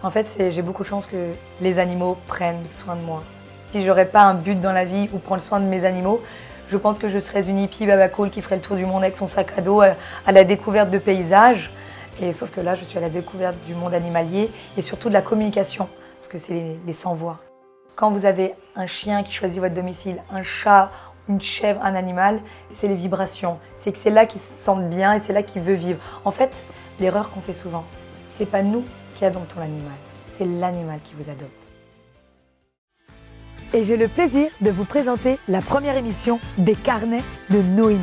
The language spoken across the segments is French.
En fait, j'ai beaucoup de chance que les animaux prennent soin de moi. Si j'aurais pas un but dans la vie ou prendre soin de mes animaux, je pense que je serais une hippie baba cool qui ferait le tour du monde avec son sac à dos à la découverte de paysages. Et sauf que là, je suis à la découverte du monde animalier et surtout de la communication, parce que c'est les sans-voix. Quand vous avez un chien qui choisit votre domicile, un chat, une chèvre, un animal, c'est les vibrations. C'est que c'est là qu'il se sent bien et c'est là qu'il veut vivre. En fait, l'erreur qu'on fait souvent, c'est pas nous qui adoptons l'animal, c'est l'animal qui vous adopte. Et j'ai le plaisir de vous présenter la première émission des carnets de Noémie.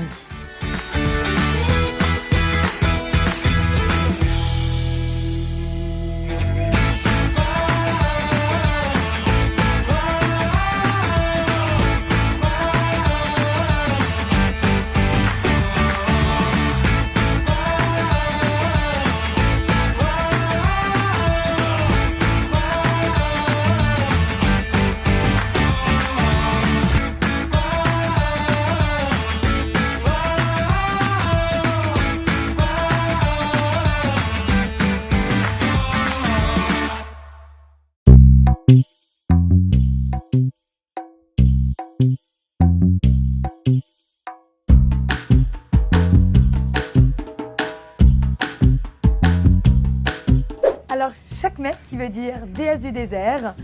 Alors, Sekhmet, qui veut dire déesse du désert.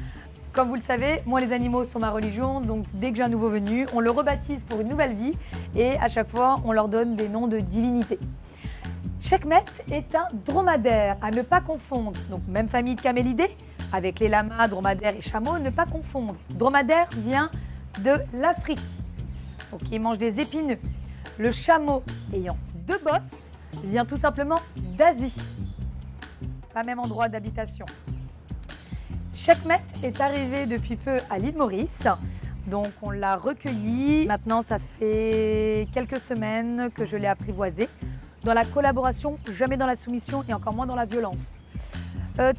Comme vous le savez, moi les animaux sont ma religion, donc dès que j'ai un nouveau venu, on le rebaptise pour une nouvelle vie et à chaque fois on leur donne des noms de divinités. Sekhmet est un dromadaire, à ne pas confondre, donc même famille de camélidés, avec les lamas, dromadaires et chameaux, ne pas confondre. Dromadaire vient de l'Afrique, donc il mange des épineux. Le chameau ayant deux bosses vient tout simplement d'Asie. Pas même endroit d'habitation. Sekhmet est arrivé depuis peu à l'île Maurice, donc on l'a recueilli. Maintenant, ça fait quelques semaines que je l'ai apprivoisé, dans la collaboration, jamais dans la soumission et encore moins dans la violence.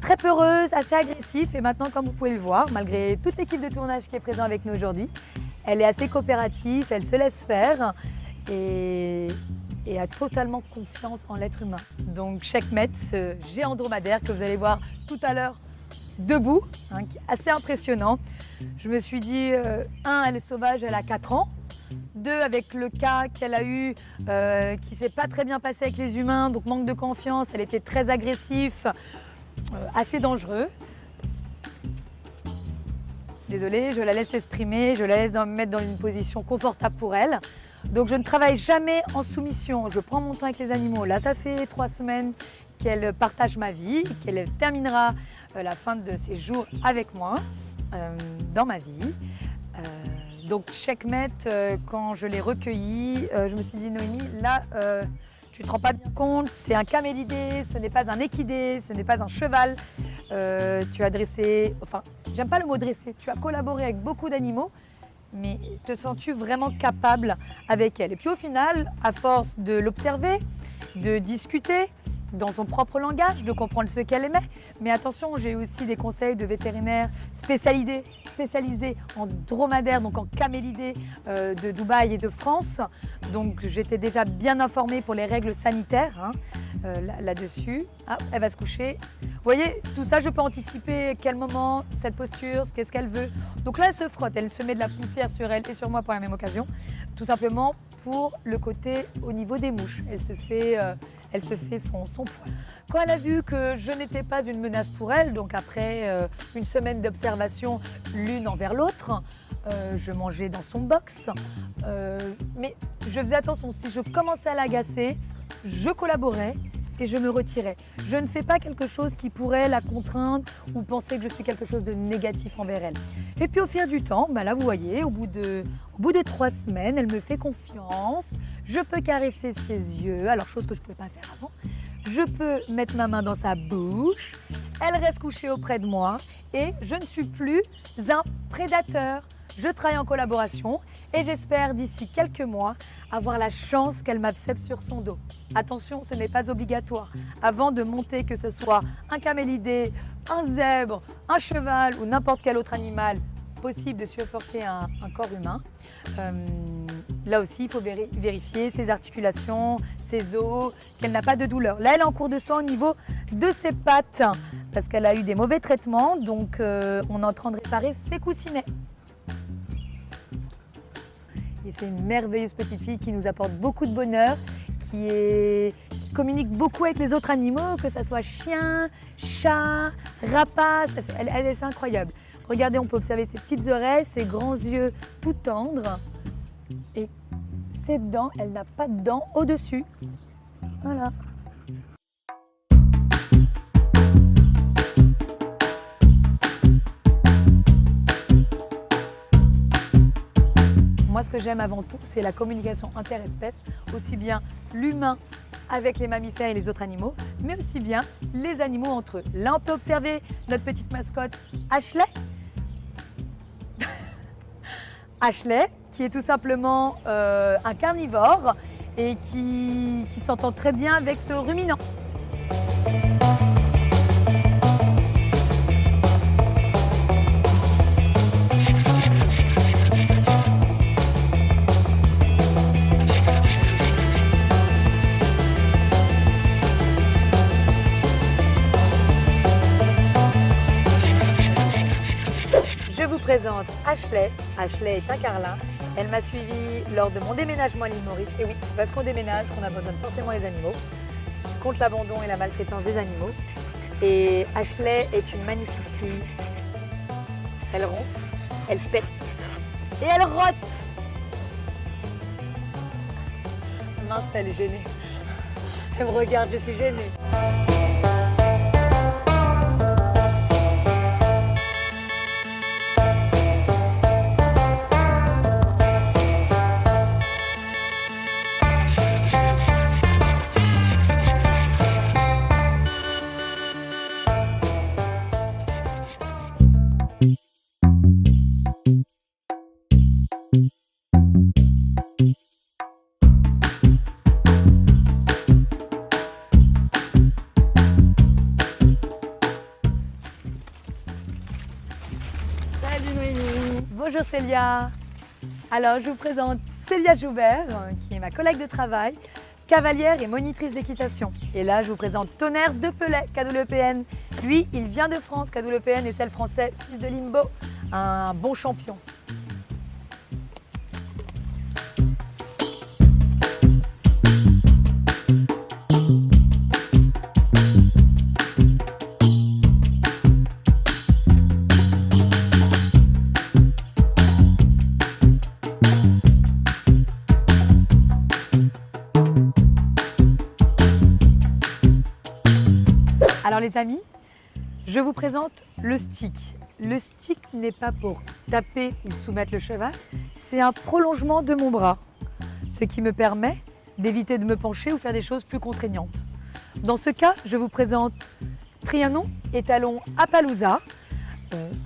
Très peureuse, assez agressif et maintenant, comme vous pouvez le voir, malgré toute l'équipe de tournage qui est présente avec nous aujourd'hui, elle est assez coopérative, elle se laisse faire et a totalement confiance en l'être humain. Donc Sekhmet, ce géant dromadaire que vous allez voir tout à l'heure debout, qui est assez impressionnant. Je me suis dit, elle est sauvage, elle a 4 ans. 2, avec le cas qu'elle a eu, qui ne s'est pas très bien passé avec les humains, donc manque de confiance, elle était très agressive, assez dangereux. Désolée, je la laisse s'exprimer, je la laisse me mettre dans une position confortable pour elle. Donc je ne travaille jamais en soumission, je prends mon temps avec les animaux. Là, ça fait 3 semaines qu'elle partage ma vie, qu'elle terminera la fin de ses jours avec moi, dans ma vie. Donc Sekhmet, quand je l'ai recueilli, je me suis dit, Noémie, là, tu ne te rends pas bien compte, c'est un camélidé, ce n'est pas un équidé, ce n'est pas un cheval. Tu as dressé, enfin, j'aime pas le mot dressé, tu as collaboré avec beaucoup d'animaux, mais te sens-tu vraiment capable avec elle? Et puis au final, à force de l'observer, de discuter dans son propre langage, de comprendre ce qu'elle aimait. Mais attention, j'ai aussi des conseils de vétérinaires spécialisés en dromadaire, donc en camélidés de Dubaï et de France. Donc j'étais déjà bien informée pour les règles sanitaires là-dessus. Ah, elle va se coucher. Vous voyez, tout ça, je peux anticiper quel moment, cette posture, qu'est-ce qu'elle veut. Donc là, elle se frotte, elle se met de la poussière sur elle et sur moi pour la même occasion, tout simplement pour le côté au niveau des mouches. Elle se fait son poil. Quand elle a vu que je n'étais pas une menace pour elle, donc après une semaine d'observation l'une envers l'autre, je mangeais dans son box, mais je faisais attention, si je commençais à l'agacer, je collaborais et je me retirais. Je ne fais pas quelque chose qui pourrait la contraindre ou penser que je suis quelque chose de négatif envers elle. Et puis au fil du temps, là vous voyez, au bout de 3 semaines, elle me fait confiance. Je peux caresser ses yeux, alors chose que je ne pouvais pas faire avant. Je peux mettre ma main dans sa bouche. Elle reste couchée auprès de moi et je ne suis plus un prédateur. Je travaille en collaboration et j'espère d'ici quelques mois avoir la chance qu'elle m'accepte sur son dos. Attention, ce n'est pas obligatoire. Avant de monter, que ce soit un camélidé, un zèbre, un cheval ou n'importe quel autre animal possible de supporter un corps humain, là aussi, il faut vérifier ses articulations, ses os, qu'elle n'a pas de douleur. Là, elle est en cours de soin au niveau de ses pattes. parce qu'elle a eu des mauvais traitements, donc on est en train de réparer ses coussinets. Et c'est une merveilleuse petite fille qui nous apporte beaucoup de bonheur, qui communique beaucoup avec les autres animaux, que ce soit chien, chat, rapace, c'est incroyable. Regardez, on peut observer ses petites oreilles, ses grands yeux tout tendres et ses dents, elle n'a pas de dents au-dessus. Voilà. Moi, ce que j'aime avant tout, c'est la communication interespèce, aussi bien l'humain avec les mammifères et les autres animaux, mais aussi bien les animaux entre eux. Là, on peut observer notre petite mascotte Ashley. Ashley, qui est tout simplement un carnivore et qui s'entend très bien avec ce ruminant. Je vous présente Ashley. Ashley est un carlin. Elle m'a suivi lors de mon déménagement à l'île Maurice. Et oui, c'est parce qu'on déménage qu'on abandonne forcément les animaux. Je contre l'abandon et la maltraitance des animaux. Et Ashley est une magnifique fille. Elle ronfle, elle pète et elle rote. Mince, elle est gênée. Elle me regarde, je suis gênée. Bonjour Célia. Alors je vous présente Célia Joubert, qui est ma collègue de travail, cavalière et monitrice d'équitation. Et là je vous présente Tonnerre de Pelay, KWPN. Lui, il vient de France, KWPN et celle français, fils de Limbo, un bon champion. Alors les amis, je vous présente le stick. Le stick n'est pas pour taper ou soumettre le cheval, c'est un prolongement de mon bras, ce qui me permet d'éviter de me pencher ou faire des choses plus contraignantes. Dans ce cas, je vous présente Trianon, étalon Appaloosa.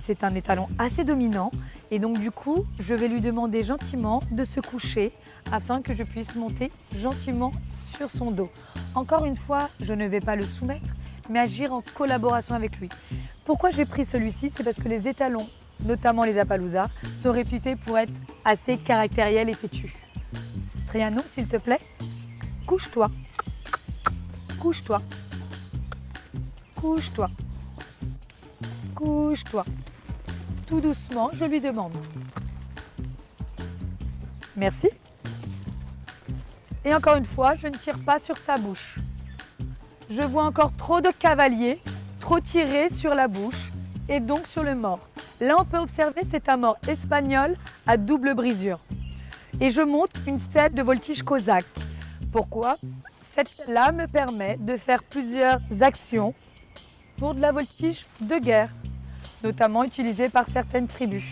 C'est un étalon assez dominant et donc du coup, je vais lui demander gentiment de se coucher afin que je puisse monter gentiment sur son dos. Encore une fois, je ne vais pas le soumettre, mais agir en collaboration avec lui. Pourquoi j'ai pris celui-ci? C'est parce que les étalons, notamment les Appaloosa, sont réputés pour être assez caractériels et têtus. Trianon, s'il te plaît, couche-toi, couche-toi, couche-toi, couche-toi. Tout doucement, je lui demande. Merci. Et encore une fois, je ne tire pas sur sa bouche. Je vois encore trop de cavaliers, trop tirés sur la bouche et donc sur le mors. Là, on peut observer, c'est un mors espagnol à double brisure. Et je monte une selle de voltige cosaque. Pourquoi? Cette selle-là me permet de faire plusieurs actions pour de la voltige de guerre, notamment utilisée par certaines tribus.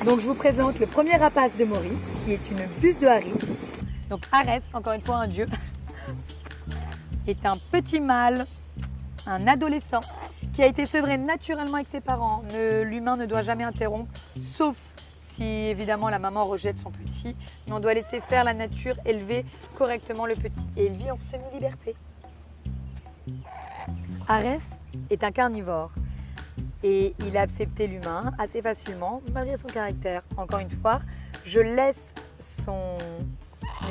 Donc je vous présente le premier rapace de Maurice, qui est une buste de Harris. Donc Arès, encore une fois un dieu, est un petit mâle, un adolescent, qui a été sevré naturellement avec ses parents. L'humain ne doit jamais interrompre, sauf si évidemment la maman rejette son petit, mais on doit laisser faire la nature élever correctement le petit. Et il vit en semi-liberté. Arès est un carnivore et il a accepté l'humain assez facilement malgré son caractère. Encore une fois, je laisse son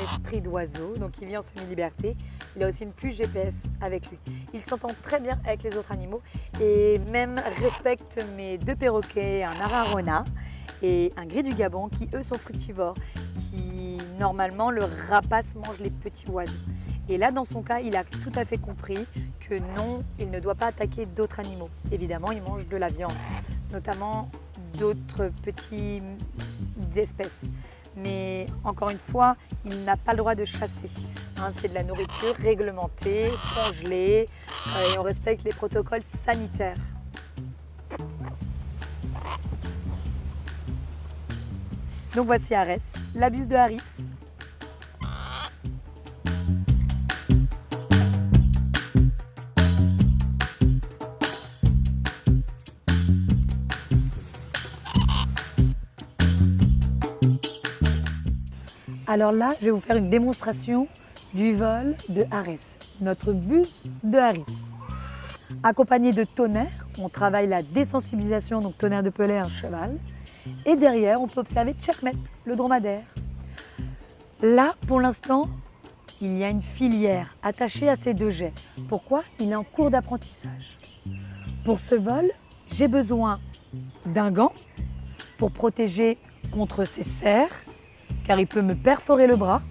esprit d'oiseau, donc il vit en semi-liberté. Il a aussi une puce GPS avec lui. Il s'entend très bien avec les autres animaux et même respecte mes 2 perroquets, un ararona et un gris du Gabon qui eux sont fructivores, qui normalement le rapace mange les petits oiseaux. Et là dans son cas, il a tout à fait compris que non, il ne doit pas attaquer d'autres animaux. Évidemment, il mange de la viande, notamment d'autres petites espèces. Mais encore une fois, il n'a pas le droit de chasser. C'est de la nourriture réglementée, congelée, et on respecte les protocoles sanitaires. Donc voici Arès, la buse de Harris. Alors là, je vais vous faire une démonstration du vol de Arès, notre buse de Harris. Accompagné de Tonnerre, on travaille la désensibilisation, donc Tonnerre de Pelée, un cheval. Et derrière, on peut observer Checkmate, le dromadaire. Là, pour l'instant, il y a une filière attachée à ces 2 jets. Pourquoi? Il est en cours d'apprentissage. Pour ce vol, j'ai besoin d'un gant pour protéger contre ses serres, car il peut me perforer le bras,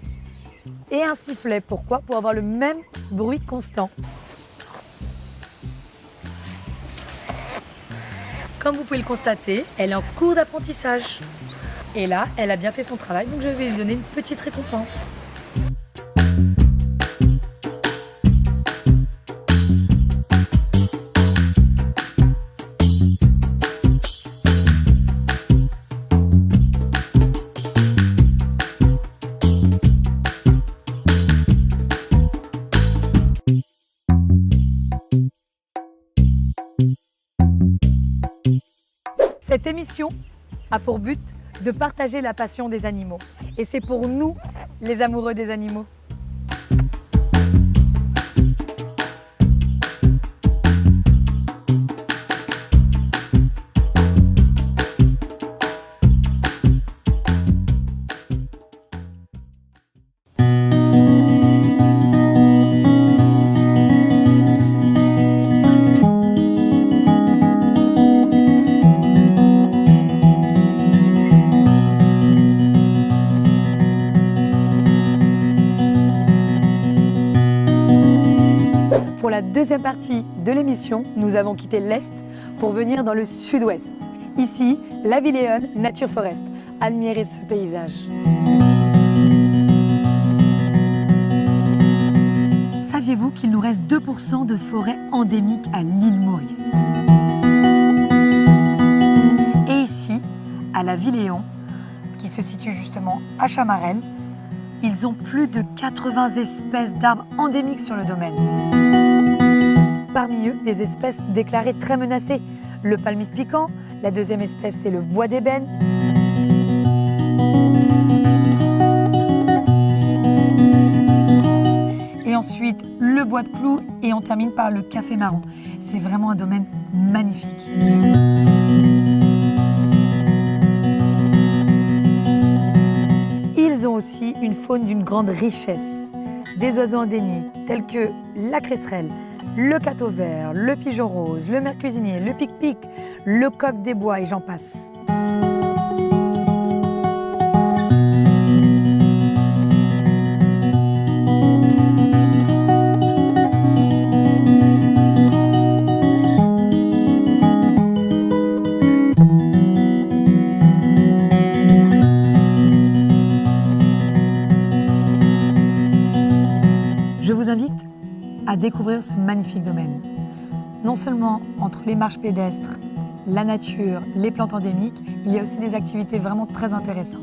et un sifflet. Pourquoi? Pour avoir le même bruit constant. Comme vous pouvez le constater, elle est en cours d'apprentissage. Et là, elle a bien fait son travail, donc je vais lui donner une petite récompense. Cette émission a pour but de partager la passion des animaux. Et c'est pour nous, les amoureux des animaux. Pour la deuxième partie de l'émission, nous avons quitté l'Est pour venir dans le Sud-Ouest. Ici, la Villéonne Nature Forest. Admirez ce paysage. Saviez-vous qu'il nous reste 2% de forêt endémique à l'île Maurice? Et ici, à la Villéon, qui se situe justement à Chamarelles, ils ont plus de 80 espèces d'arbres endémiques sur le domaine. Parmi eux, des espèces déclarées très menacées. Le palmis piquant, la deuxième espèce c'est le bois d'ébène. Et ensuite le bois de clous et on termine par le café marron. C'est vraiment un domaine magnifique. Ils ont aussi une faune d'une grande richesse. Des oiseaux endémiques tels que la cresserelle, le cateau vert, le pigeon rose, le mercuisinier, le pic-pic, le coq des bois et j'en passe. Je vous invite à découvrir ce magnifique domaine. Non seulement entre les marches pédestres, la nature, les plantes endémiques, il y a aussi des activités vraiment très intéressantes.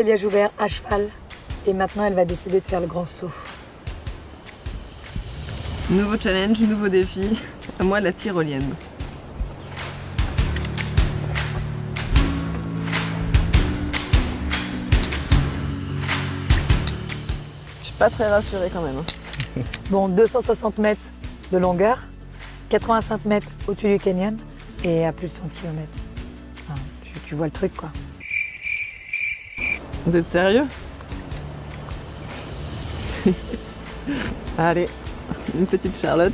Célia Joubert à cheval. Et maintenant, elle va décider de faire le grand saut. Nouveau challenge, nouveau défi. À moi, la tyrolienne. Je suis pas très rassurée quand même. Bon, 260 mètres de longueur, 85 mètres au-dessus du canyon et à plus de 100 km. Enfin, tu vois le truc, quoi. Vous êtes sérieux? Allez, une petite Charlotte.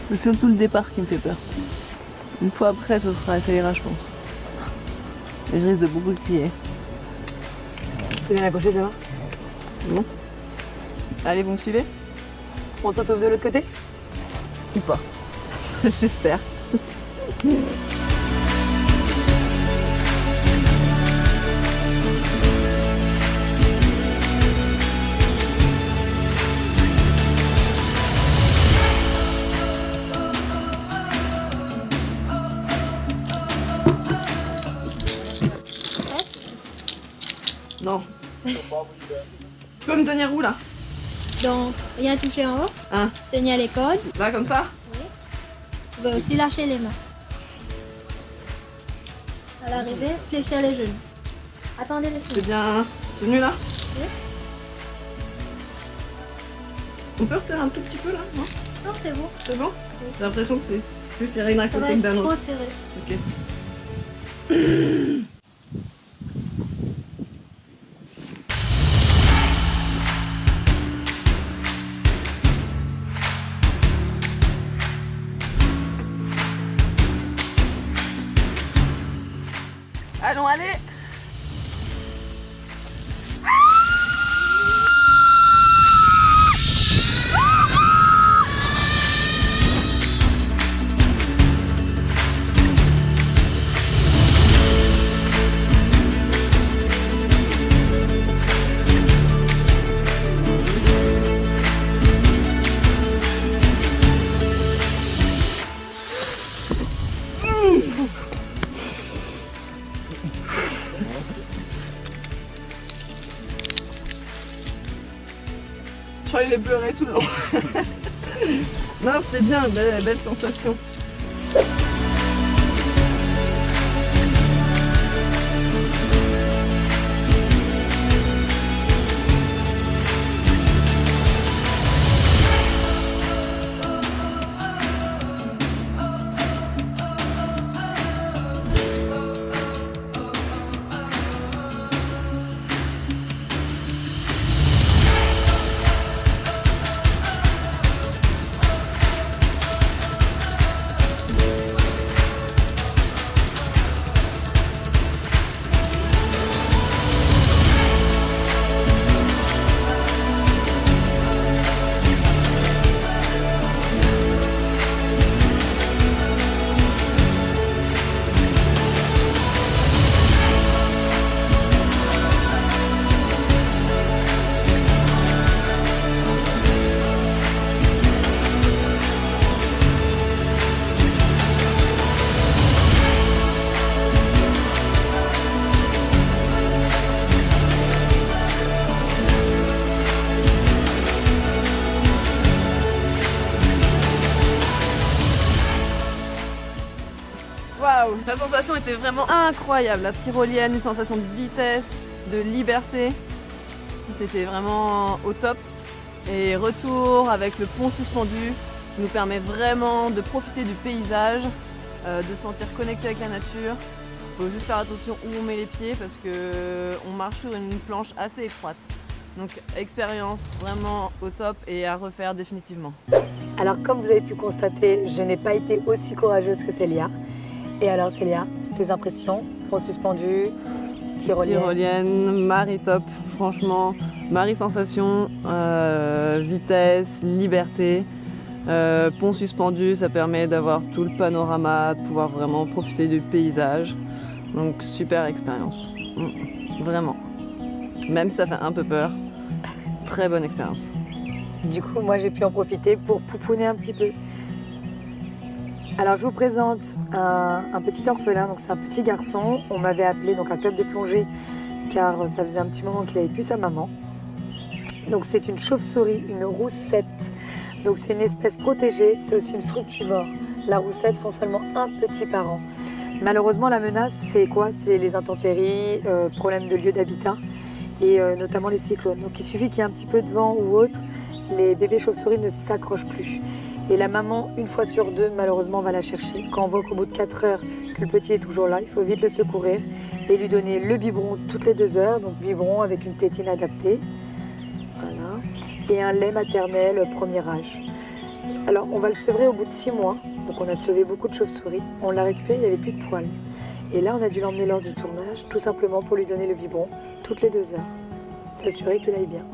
C'est surtout le départ qui me fait peur. Une fois après, ça ira, je pense. Et je risque de beaucoup crier. C'est bien accroché, ça va? Bon. Allez, vous me suivez? On se retrouve de l'autre côté? Ou pas? J'espère. Non. Tu peux me tenir où là? Donc, rien toucher en haut, Hein? tenir les cordes. Là comme ça? Tu peux aussi lâcher les mains. À l'arrivée, fléchir les genoux. Attendez les C'est secondes. bien tenu là? Oui. On peut resserrer un tout petit peu là? Non? Non, c'est bon. C'est bon? J'ai l'impression que c'est plus serré d'un Ça va côté que d'un être autre. trop serré. Ok. Allons, allez! Je crois qu'il est pleuré tout le long. Non, c'était bien, belle sensation. Waouh, la sensation était vraiment incroyable. La tyrolienne, une sensation de vitesse, de liberté. C'était vraiment au top. Et retour avec le pont suspendu nous permet vraiment de profiter du paysage, de se sentir connecté avec la nature. Il faut juste faire attention où on met les pieds parce qu'on marche sur une planche assez étroite. Donc expérience vraiment au top et à refaire définitivement. Alors, comme vous avez pu constater, je n'ai pas été aussi courageuse que Célia. Et alors, Célia, tes impressions? Pont suspendu, tyrolienne. Tyrolienne, Marie top, franchement, Marie sensation, vitesse, liberté. Pont suspendu, ça permet d'avoir tout le panorama, de pouvoir vraiment profiter du paysage. Donc super expérience, vraiment. Même si ça fait un peu peur, très bonne expérience. Du coup, moi, j'ai pu en profiter pour pouponner un petit peu. Alors je vous présente un petit orphelin, donc c'est un petit garçon. On m'avait appelé donc un club de plongée car ça faisait un petit moment qu'il n'avait plus sa maman. Donc c'est une chauve-souris, une roussette. Donc c'est une espèce protégée, c'est aussi une fructivore. La roussette font seulement un petit par an. Malheureusement la menace c'est quoi? C'est les intempéries, problèmes de lieu d'habitat et notamment les cyclones. Donc il suffit qu'il y ait un petit peu de vent ou autre, les bébés chauves-souris ne s'accrochent plus. Et la maman, une fois sur deux, malheureusement, va la chercher. Quand on voit qu'au bout de 4 heures, que le petit est toujours là, il faut vite le secourir et lui donner le biberon toutes les 2 heures. Donc biberon avec une tétine adaptée. Voilà. Et un lait maternel premier âge. Alors on va le sevrer au bout de 6 mois. Donc on a sauvé beaucoup de chauves-souris. On l'a récupéré, il n'y avait plus de poils. Et là, on a dû l'emmener lors du tournage, tout simplement pour lui donner le biberon toutes les 2 heures. S'assurer qu'il aille bien.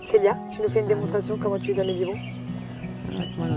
Célia, tu nous fais une démonstration comment tu lui donnes le biberon? Voilà.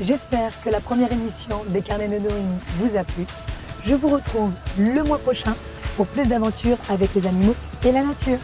J'espère que la première émission des Carnets de Noémie vous a plu. Je vous retrouve le mois prochain pour plus d'aventures avec les animaux et la nature.